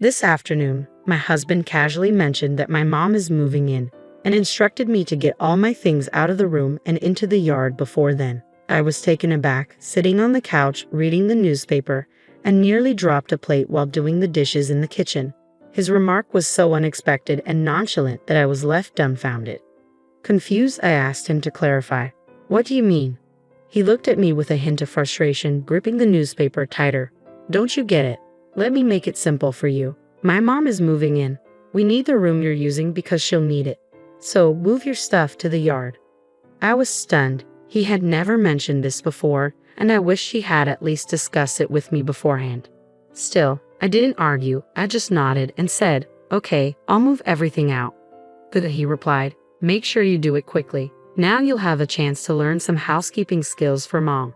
This afternoon, my husband casually mentioned that my mom is moving in and instructed me to get all my things out of the room and into the yard before then. I was taken aback, sitting on the couch reading the newspaper, and nearly dropped a plate while doing the dishes in the kitchen. His remark was so unexpected and nonchalant that I was left dumbfounded. Confused, I asked him to clarify. "What do you mean?" He looked at me with a hint of frustration, gripping the newspaper tighter. "Don't you get it? Let me make it simple for you. My mom is moving in. We need the room you're using because she'll need it. So move your stuff to the yard." I was stunned. He had never mentioned this before, and I wished he had at least discussed it with me beforehand. Still, I didn't argue. I just nodded and said, "Okay, I'll move everything out." "Good," he replied. "Make sure you do it quickly. Now you'll have a chance to learn some housekeeping skills for Mom."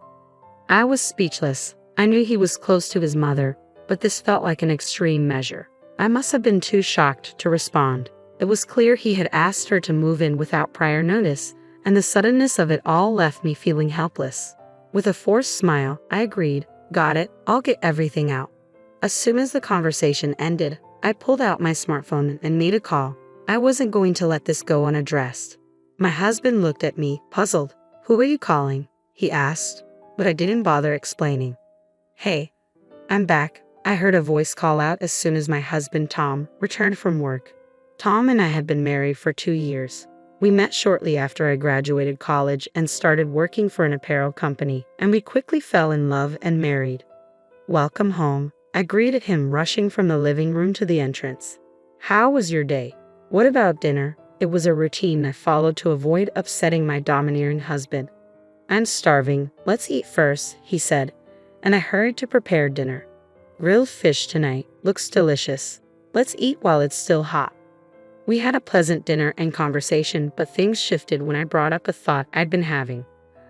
I was speechless. I knew he was close to his mother, but this felt like an extreme measure. I must have been too shocked to respond. It was clear he had asked her to move in without prior notice, and the suddenness of it all left me feeling helpless. With a forced smile, I agreed. "Got it, I'll get everything out." As soon as the conversation ended, I pulled out my smartphone and made a call. I wasn't going to let this go unaddressed. My husband looked at me, puzzled. "Who are you calling?" he asked, but I didn't bother explaining. "Hey, I'm back," I heard a voice call out as soon as my husband Tom returned from work. Tom and I had been married for 2 years. We met shortly after I graduated college and started working for an apparel company, and we quickly fell in love and married. "Welcome home," I greeted him, rushing from the living room to the entrance. "How was your day? What about dinner?" It was a routine I followed to avoid upsetting my domineering husband. "I'm starving. Let's eat first," he said, and I hurried to prepare dinner. "Grilled fish tonight. Looks delicious. Let's eat while it's still hot." We had a pleasant dinner and conversation, but things shifted when I brought up a thought I'd been having.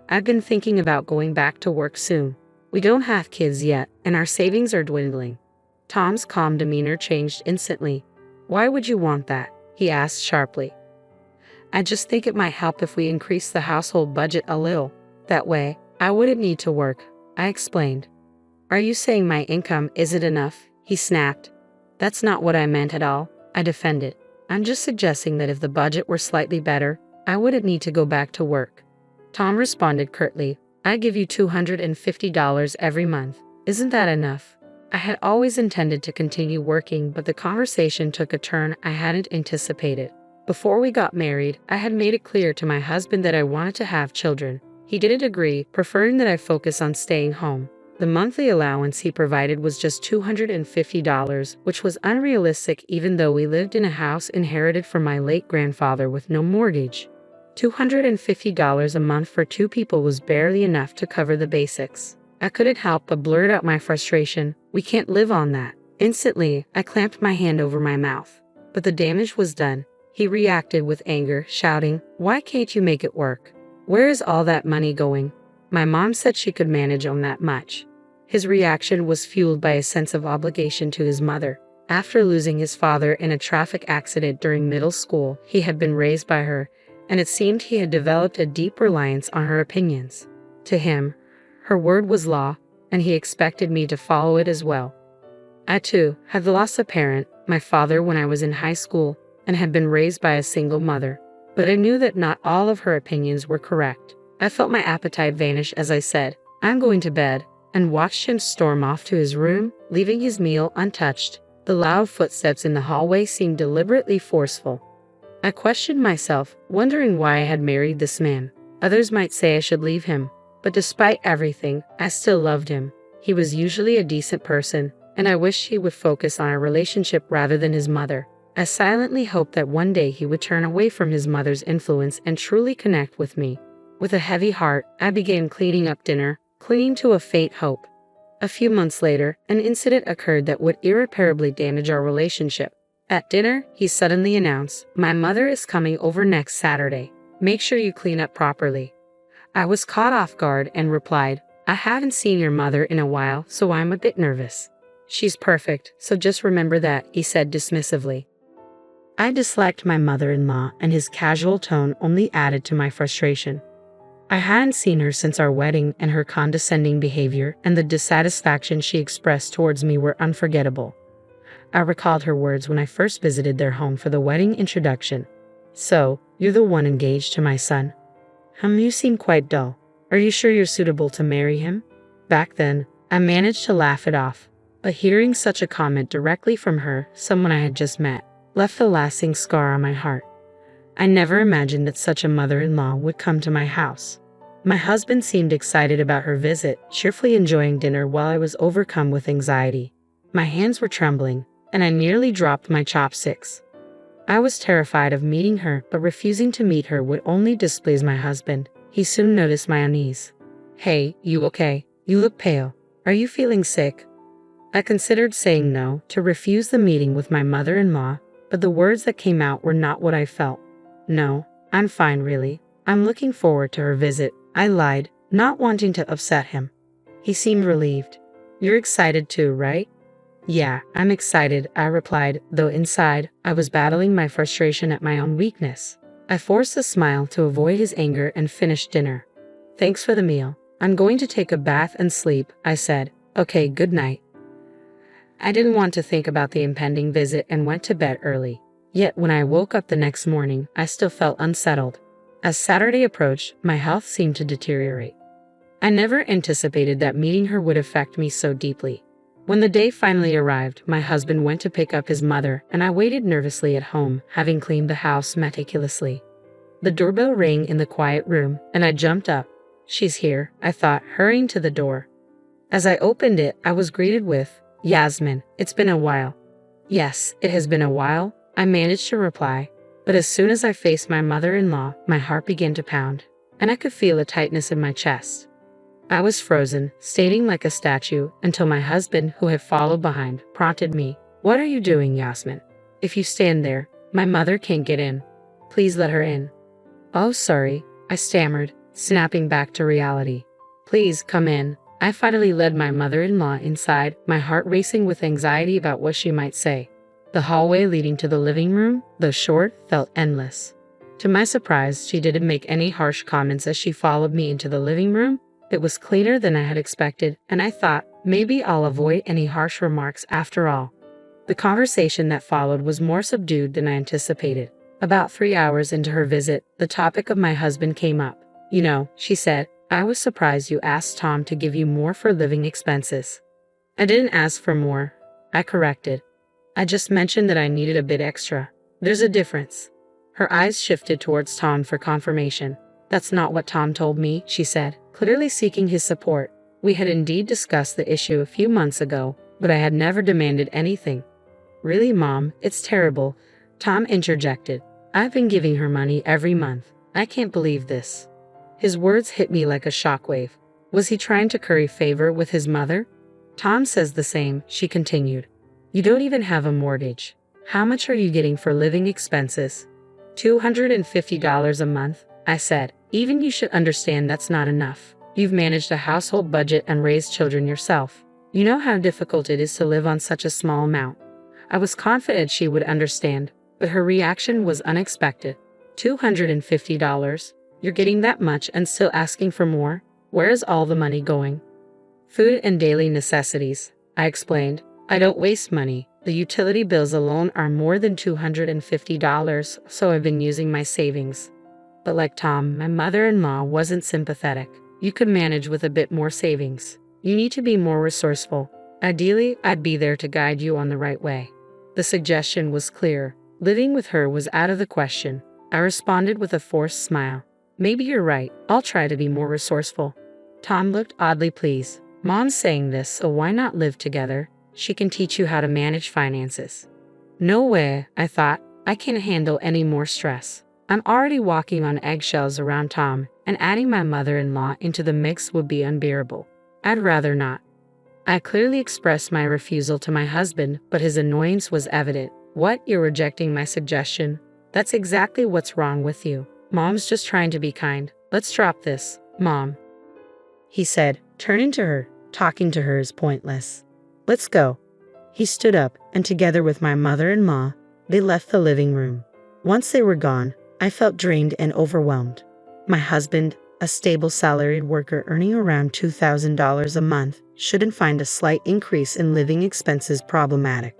I've been thinking about going back to work soon. We don't have kids yet, and our savings are dwindling. Tom's calm demeanor changed instantly. "Why would you want that?" he asked sharply. "I just think it might help if we increase the household budget a little. That way, I wouldn't need to work," I explained. "Are you saying my income isn't enough?" he snapped. "That's not what I meant at all," I defended. "I'm just suggesting that if the budget were slightly better, I wouldn't need to go back to work." Tom responded curtly, "I give you $250 every month. Isn't that enough?" I had always intended to continue working, but the conversation took a turn I hadn't anticipated. Before we got married, I had made it clear to my husband that I wanted to have children. He didn't agree, preferring that I focus on staying home. The monthly allowance he provided was just $250, which was unrealistic even though we lived in a house inherited from my late grandfather with no mortgage. $250 a month for 2 people was barely enough to cover the basics. I couldn't help but blurt out my frustration. "We can't live on that." Instantly, I clamped my hand over my mouth. But the damage was done. He reacted with anger, shouting, "Why can't you make it work? Where is all that money going? My mom said she could manage on that much." His reaction was fueled by a sense of obligation to his mother. After losing his father in a traffic accident during middle school, he had been raised by her, and it seemed he had developed a deep reliance on her opinions. To him, her word was law, and he expected me to follow it as well. I, too, had lost a parent, my father, when I was in high school, and had been raised by a single mother. But I knew that not all of her opinions were correct. I felt my appetite vanish as I said, "I'm going to bed," and watched him storm off to his room, leaving his meal untouched. The loud footsteps in the hallway seemed deliberately forceful. I questioned myself, wondering why I had married this man. Others might say I should leave him, but despite everything, I still loved him. He was usually a decent person, and I wished he would focus on our relationship rather than his mother. I silently hoped that one day he would turn away from his mother's influence and truly connect with me. With a heavy heart, I began cleaning up dinner, clinging to a faint hope. A few months later, an incident occurred that would irreparably damage our relationship. At dinner, he suddenly announced, "My mother is coming over next Saturday. Make sure you clean up properly." I was caught off guard and replied, "I haven't seen your mother in a while, so I'm a bit nervous." "She's perfect, so just remember that," he said dismissively. I disliked my mother-in-law, and his casual tone only added to my frustration. I hadn't seen her since our wedding, and her condescending behavior and the dissatisfaction she expressed towards me were unforgettable. I recalled her words when I first visited their home for the wedding introduction. So, you're the one engaged to my son? You seem quite dull. Are you sure you're suitable to marry him? Back then, I managed to laugh it off, but hearing such a comment directly from her, someone I had just met, left a lasting scar on my heart. I never imagined that such a mother-in-law would come to my house. My husband seemed excited about her visit, cheerfully enjoying dinner while I was overcome with anxiety. My hands were trembling, and I nearly dropped my chopsticks. I was terrified of meeting her, but refusing to meet her would only displease my husband. He soon noticed my unease. Hey, you okay? You look pale. Are you feeling sick? I considered saying no, to refuse the meeting with my mother-in-law, but the words that came out were not what I felt. No, I'm fine really. I'm looking forward to her visit, I lied, not wanting to upset him. He seemed relieved. You're excited too, right? Yeah, I'm excited, I replied, though inside, I was battling my frustration at my own weakness. I forced a smile to avoid his anger and finished dinner. Thanks for the meal. I'm going to take a bath and sleep, I said. Okay, good night. I didn't want to think about the impending visit and went to bed early. Yet when I woke up the next morning, I still felt unsettled. As Saturday approached, my health seemed to deteriorate. I never anticipated that meeting her would affect me so deeply. When the day finally arrived, my husband went to pick up his mother, and I waited nervously at home, having cleaned the house meticulously. The doorbell rang in the quiet room, and I jumped up. She's here, I thought, hurrying to the door. As I opened it, I was greeted with, Yasmin, it's been a while. Yes, it has been a while, I managed to reply. But as soon as I faced my mother-in-law, my heart began to pound, and I could feel a tightness in my chest. I was frozen, standing like a statue, until my husband, who had followed behind, prompted me. What are you doing, Yasmin? If you stand there, my mother can't get in. Please let her in. Oh, sorry, I stammered, snapping back to reality. Please come in. I finally led my mother-in-law inside, my heart racing with anxiety about what she might say. The hallway leading to the living room, though short, felt endless. To my surprise, she didn't make any harsh comments as she followed me into the living room. It was cleaner than I had expected, and I thought, maybe I'll avoid any harsh remarks after all. The conversation that followed was more subdued than I anticipated. About 3 hours into her visit, the topic of my husband came up. You know, she said, I was surprised you asked Tom to give you more for living expenses. I didn't ask for more, I corrected. I just mentioned that I needed a bit extra. There's a difference. Her eyes shifted towards Tom for confirmation. That's not what Tom told me, she said, clearly seeking his support. We had indeed discussed the issue a few months ago, but I had never demanded anything. Really, Mom, it's terrible, Tom interjected. I've been giving her money every month. I can't believe this. His words hit me like a shockwave. Was he trying to curry favor with his mother? Tom says the same, she continued. You don't even have a mortgage. How much are you getting for living expenses? $250 a month, I said. Even you should understand that's not enough. You've managed a household budget and raised children yourself. You know how difficult it is to live on such a small amount. I was confident she would understand, but her reaction was unexpected. $250? You're getting that much and still asking for more? Where is all the money going? Food and daily necessities, I explained. I don't waste money. The utility bills alone are more than $250, so I've been using my savings. But like Tom, my mother-in-law wasn't sympathetic. You could manage with a bit more savings. You need to be more resourceful. Ideally, I'd be there to guide you on the right way. The suggestion was clear. Living with her was out of the question. I responded with a forced smile. Maybe you're right. I'll try to be more resourceful. Tom looked oddly pleased. Mom's saying this, so why not live together? She can teach you how to manage finances. No way, I thought. I can't handle any more stress. I'm already walking on eggshells around Tom, and adding my mother-in-law into the mix would be unbearable. I'd rather not. I clearly expressed my refusal to my husband, but his annoyance was evident. What, you're rejecting my suggestion? That's exactly what's wrong with you. Mom's just trying to be kind. Let's drop this, Mom, he said, turning to her. Talking to her is pointless. Let's go. He stood up, and together with my mother-in-law, they left the living room. Once they were gone, I felt drained and overwhelmed. My husband, a stable salaried worker earning around $2,000 a month, shouldn't find a slight increase in living expenses problematic.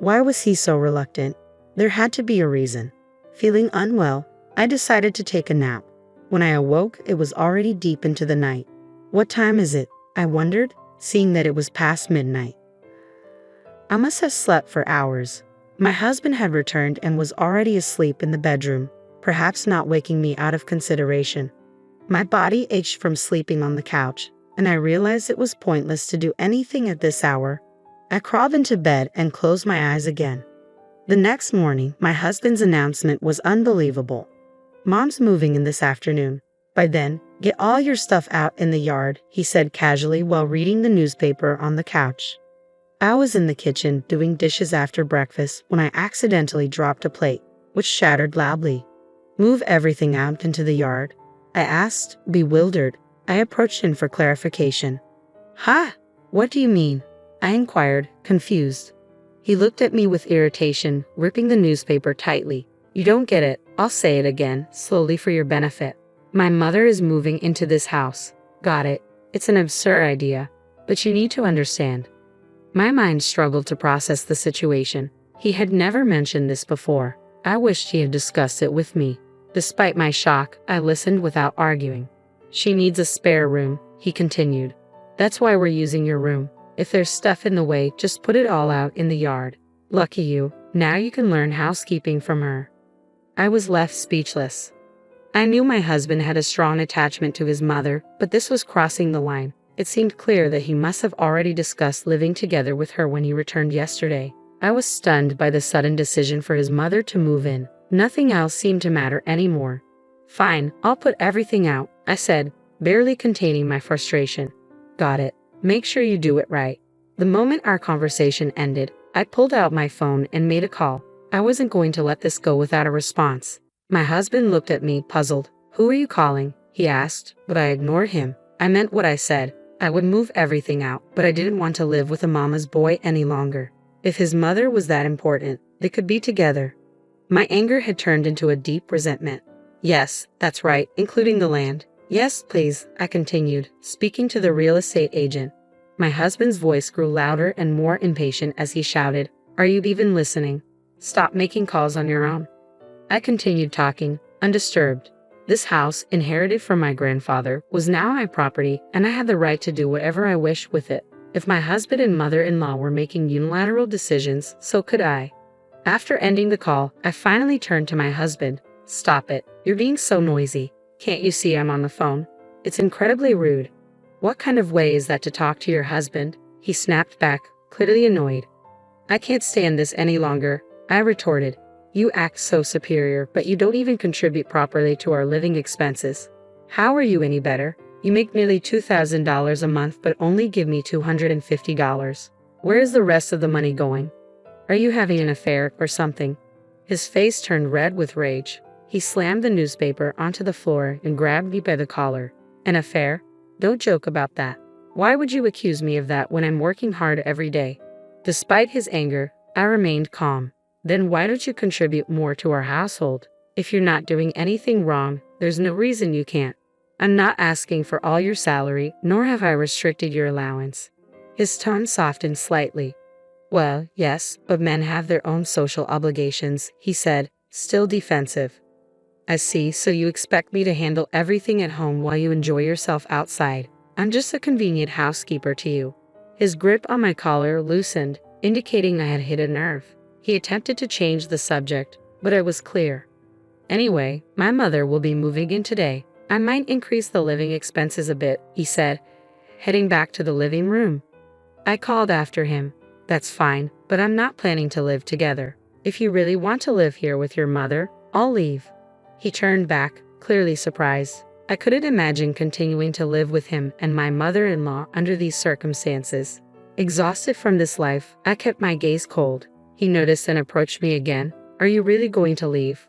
Why was he so reluctant? There had to be a reason. Feeling unwell, I decided to take a nap. When I awoke, it was already deep into the night. What time is it? I wondered, seeing that it was past midnight. I must have slept for hours. My husband had returned and was already asleep in the bedroom, perhaps not waking me out of consideration. My body ached from sleeping on the couch, and I realized it was pointless to do anything at this hour. I crawled into bed and closed my eyes again. The next morning, my husband's announcement was unbelievable. "Mom's moving in this afternoon. By then, get all your stuff out in the yard," he said casually while reading the newspaper on the couch. I was in the kitchen doing dishes after breakfast when I accidentally dropped a plate, which shattered loudly. "Move everything out into the yard?" I asked, bewildered. I approached him for clarification. "Huh? What do you mean?" I inquired, confused. He looked at me with irritation, gripping the newspaper tightly. "You don't get it. I'll say it again, slowly for your benefit. My mother is moving into this house. Got it? It's an absurd idea, but you need to understand." My mind struggled to process the situation. He had never mentioned this before. I wished he had discussed it with me. Despite my shock, I listened without arguing. "She needs a spare room," he continued. "That's why we're using your room. If there's stuff in the way, just put it all out in the yard. Lucky you. Now you can learn housekeeping from her." I was left speechless. I knew my husband had a strong attachment to his mother, but this was crossing the line. It seemed clear that he must have already discussed living together with her when he returned yesterday. I was stunned by the sudden decision for his mother to move in. Nothing else seemed to matter anymore. "Fine, I'll put everything out," I said, barely containing my frustration. "Got it. Make sure you do it right." The moment our conversation ended, I pulled out my phone and made a call. I wasn't going to let this go without a response. My husband looked at me, puzzled. "Who are you calling?" he asked, but I ignored him. I meant what I said. I would move everything out, but I didn't want to live with a mama's boy any longer. If his mother was that important, they could be together. My anger had turned into a deep resentment. "Yes, that's right, including the land." "Yes, please," I continued, speaking to the real estate agent. My husband's voice grew louder and more impatient as he shouted, "Are you even listening? Stop making calls on your own." I continued talking, undisturbed. This house, inherited from my grandfather, was now my property, and I had the right to do whatever I wished with it. If my husband and mother-in-law were making unilateral decisions, so could I. After ending the call, I finally turned to my husband. "Stop it. You're being so noisy. Can't you see I'm on the phone? It's incredibly rude." "What kind of way is that to talk to your husband?" he snapped back, clearly annoyed. "I can't stand this any longer," I retorted. "You act so superior, but you don't even contribute properly to our living expenses. How are you any better? You make nearly $2,000 a month but only give me $250. Where is the rest of the money going? Are you having an affair or something?" His face turned red with rage. He slammed the newspaper onto the floor and grabbed me by the collar. "An affair? Don't joke about that. Why would you accuse me of that when I'm working hard every day?" Despite his anger, I remained calm. "Then why don't you contribute more to our household? If you're not doing anything wrong, there's no reason you can't. I'm not asking for all your salary, nor have I restricted your allowance." His tone softened slightly. "Well, yes, but men have their own social obligations," he said, still defensive. "I see, so you expect me to handle everything at home while you enjoy yourself outside. I'm just a convenient housekeeper to you." His grip on my collar loosened, indicating I had hit a nerve. He attempted to change the subject, but I was clear. "Anyway, my mother will be moving in today. I might increase the living expenses a bit," he said, heading back to the living room. I called after him. "That's fine, but I'm not planning to live together. If you really want to live here with your mother, I'll leave." He turned back, clearly surprised. I couldn't imagine continuing to live with him and my mother-in-law under these circumstances. Exhausted from this life, I kept my gaze cold. He noticed and approached me again. "Are you really going to leave?"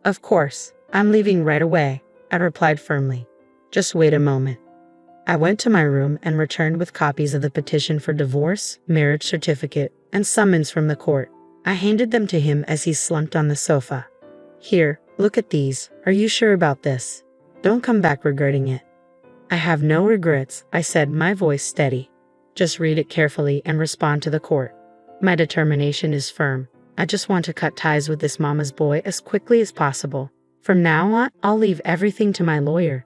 "Of course. I'm leaving right away," I replied firmly. "Just wait a moment." I went to my room and returned with copies of the petition for divorce, marriage certificate, and summons from the court. I handed them to him as he slumped on the sofa. "Here, look at these. Are you sure about this? Don't come back regretting it." "I have no regrets," I said, my voice steady. "Just read it carefully and respond to the court." My determination is firm. I just want to cut ties with this mama's boy as quickly as possible. From now on, I'll leave everything to my lawyer.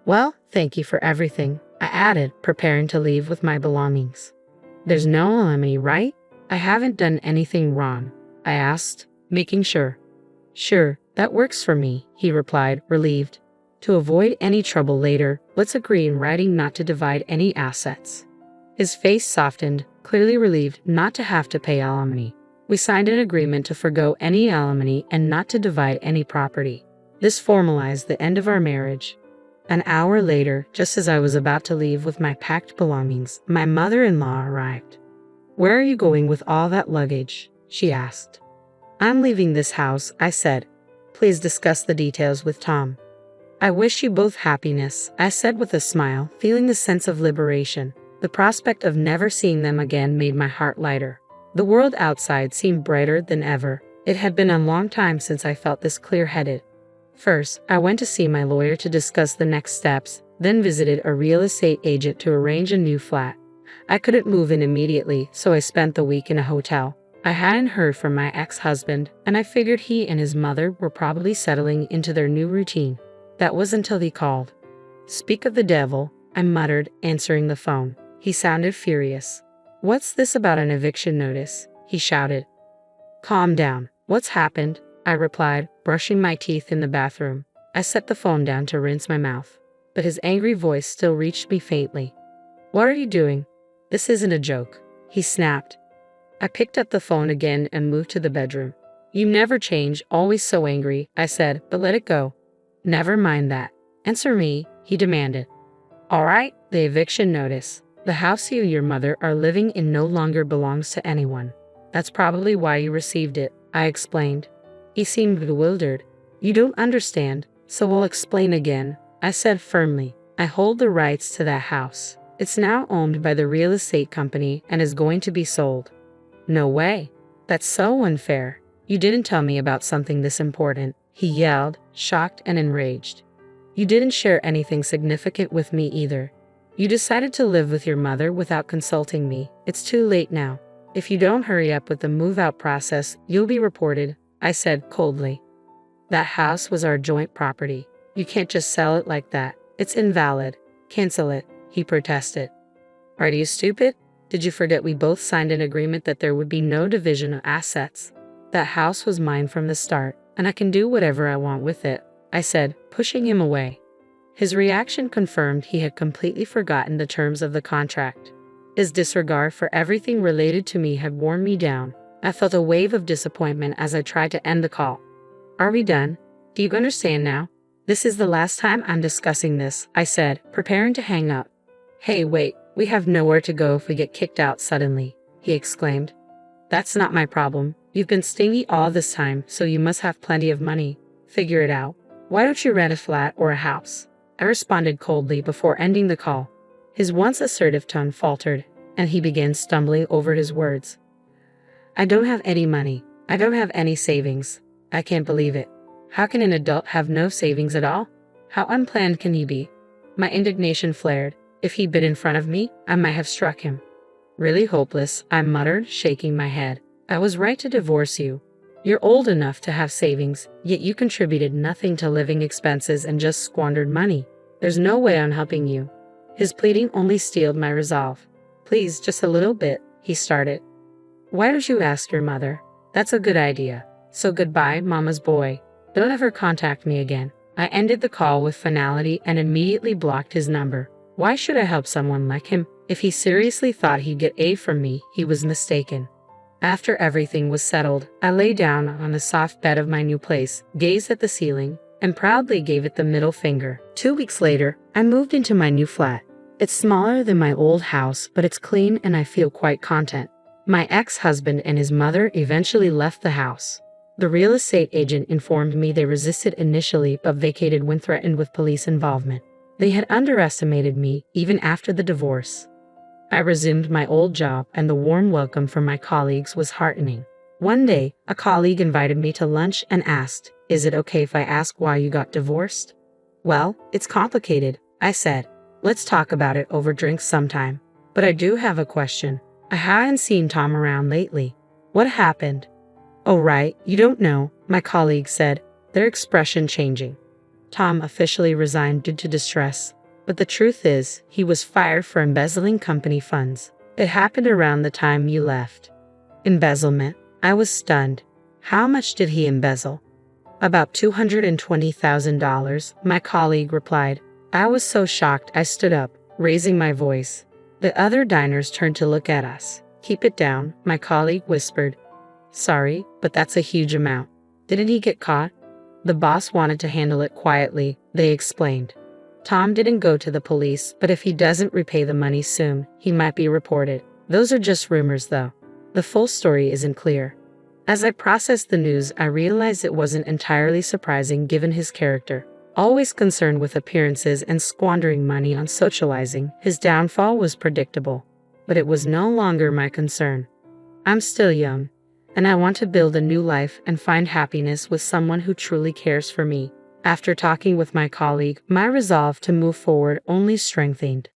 Well, thank you for everything, I added, preparing to leave with my belongings. There's no alimony, right? I haven't done anything wrong, I asked, making sure. Sure, that works for me, he replied, relieved. To avoid any trouble later, let's agree in writing not to divide any assets. His face softened, clearly relieved not to have to pay alimony. We signed an agreement to forgo any alimony and not to divide any property. This formalized the end of our marriage. An hour later, just as I was about to leave with my packed belongings, my mother-in-law arrived. Where are you going with all that luggage? She asked. I'm leaving this house, I said. Please discuss the details with Tom. I wish you both happiness, I said with a smile, feeling the sense of liberation. The prospect of never seeing them again made my heart lighter. The world outside seemed brighter than ever. It had been a long time since I felt this clear-headed. First, I went to see my lawyer to discuss the next steps, then visited a real estate agent to arrange a new flat. I couldn't move in immediately, so I spent the week in a hotel. I hadn't heard from my ex-husband, and I figured he and his mother were probably settling into their new routine. That was until he called. Speak of the devil, I muttered, answering the phone. He sounded furious. What's this about an eviction notice? He shouted. Calm down. What's happened? I replied, brushing my teeth in the bathroom. I set the phone down to rinse my mouth, but his angry voice still reached me faintly. What are you doing? This isn't a joke, he snapped. I picked up the phone again and moved to the bedroom. You never change, always so angry, I said, but let it go. Never mind that. Answer me, he demanded. All right, the eviction notice. The house you and your mother are living in no longer belongs to anyone. That's probably why you received it, I explained. He seemed bewildered. You don't understand, so we'll explain again, I said firmly. I hold the rights to that house. It's now owned by the real estate company and is going to be sold. No way. That's so unfair. You didn't tell me about something this important, he yelled, shocked and enraged. You didn't share anything significant with me either. You decided to live with your mother without consulting me. It's too late now. If you don't hurry up with the move-out process, you'll be reported, I said coldly. That house was our joint property. You can't just sell it like that. It's invalid. Cancel it, he protested. Are you stupid? Did you forget we both signed an agreement that there would be no division of assets? That house was mine from the start, and I can do whatever I want with it, I said, pushing him away. His reaction confirmed he had completely forgotten the terms of the contract. His disregard for everything related to me had worn me down. I felt a wave of disappointment as I tried to end the call. Are we done? Do you understand now? This is the last time I'm discussing this, I said, preparing to hang up. Hey, wait, we have nowhere to go if we get kicked out suddenly, he exclaimed. That's not my problem. You've been stingy all this time, so you must have plenty of money. Figure it out. Why don't you rent a flat or a house? I responded coldly before ending the call. His once assertive tone faltered, and he began stumbling over his words. I don't have any money. I don't have any savings. I can't believe it. How can an adult have no savings at all? How unplanned can he be? My indignation flared. If he'd been in front of me, I might have struck him. Really hopeless, I muttered, shaking my head. I was right to divorce you. You're old enough to have savings, yet you contributed nothing to living expenses and just squandered money. There's no way I'm helping you. His pleading only steeled my resolve. Please, just a little bit, he started. Why don't you ask your mother? That's a good idea. So goodbye, mama's boy. Don't ever contact me again. I ended the call with finality and immediately blocked his number. Why should I help someone like him? If he seriously thought he'd get aid from me, he was mistaken. After everything was settled, I lay down on the soft bed of my new place, gazed at the ceiling, and proudly gave it the middle finger. 2 weeks later, I moved into my new flat. It's smaller than my old house, but it's clean and I feel quite content. My ex-husband and his mother eventually left the house. The real estate agent informed me they resisted initially but vacated when threatened with police involvement. They had underestimated me even after the divorce. I resumed my old job and the warm welcome from my colleagues was heartening. One day, a colleague invited me to lunch and asked, "Is it okay if I ask why you got divorced?" Well, it's complicated, I said. Let's talk about it over drinks sometime. But I do have a question. I hadn't seen Tom around lately. What happened? Oh, right, you don't know, my colleague said, their expression changing. Tom officially resigned due to distress, but the truth is, he was fired for embezzling company funds. It happened around the time you left. Embezzlement? I was stunned. How much did he embezzle? About $220,000, my colleague replied. I was so shocked I stood up, raising my voice. The other diners turned to look at us. Keep it down, my colleague whispered. Sorry, but that's a huge amount. Didn't he get caught? The boss wanted to handle it quietly, they explained. Tom didn't go to the police, but if he doesn't repay the money soon, he might be reported. Those are just rumors, though. The full story isn't clear. As I processed the news, I realized it wasn't entirely surprising given his character. Always concerned with appearances and squandering money on socializing, his downfall was predictable. But it was no longer my concern. I'm still young, and I want to build a new life and find happiness with someone who truly cares for me. After talking with my colleague, my resolve to move forward only strengthened.